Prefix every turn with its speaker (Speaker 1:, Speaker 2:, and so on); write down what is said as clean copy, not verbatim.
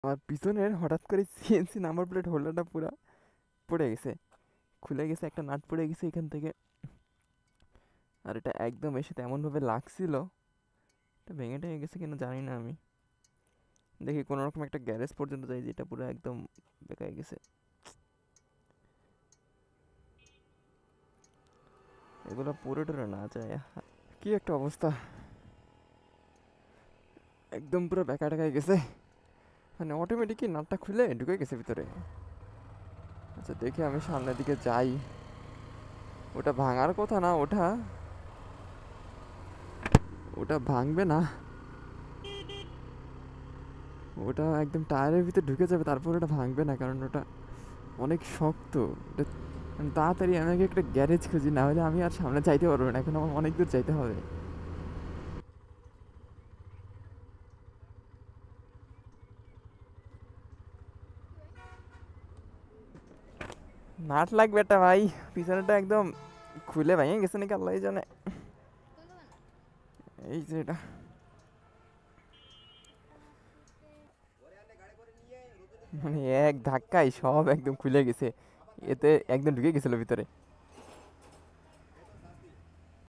Speaker 1: আমার পিছনের হঠাৎ করে সিএনসি নাম্বার প্লেট হোল্ডারটা পুরো পড়ে গেছে, খুলে গেছে, একটা নাট পড়ে গেছে এখান থেকে। আর এটা একদম এসে এমনভাবে লাগছিল, এটা ভেঙে টেঙে গেছে কিনা জানি না আমি। দেখি কোনো রকম একটা গ্যারেজ পর্যন্ত যাই, যেটা পুরো একদম বেকায় গেছে। এগুলো পুরো টুরো না যায়, কি একটা অবস্থা, একদম পুরো বেকা টেকায় গেছে। মানে অটোমেটিকই নাটটা খুলে ঢুকে গেছে ভিতরে। আচ্ছা দেখি আমি সামনের দিকে যাই। ওটা ভাঙার কথা না, ওটা ওটা ভাঙবে না, ওটা একদম টায়ারের ভিতরে ঢুকে যাবে, তারপর ওটা ভাঙবে না, কারণ ওটা অনেক শক্ত। ওটা মানে তাড়াতাড়ি আমাকে একটা গ্যারেজ খুঁজি, না হলে আমি আর সামনে যাইতে পারবো না, এখন আমার অনেক দূর যাইতে হবে। নাট লাগবে একটা ভাই, পিছনেটা একদম খুলে ভেঙে গেছে নাকি আল্লাহ জানে। এই যে এটা মানে এক ধাক্কায় সব একদম খুলে গেছে, এতে একদম ঢুকে গেছিল ভিতরে।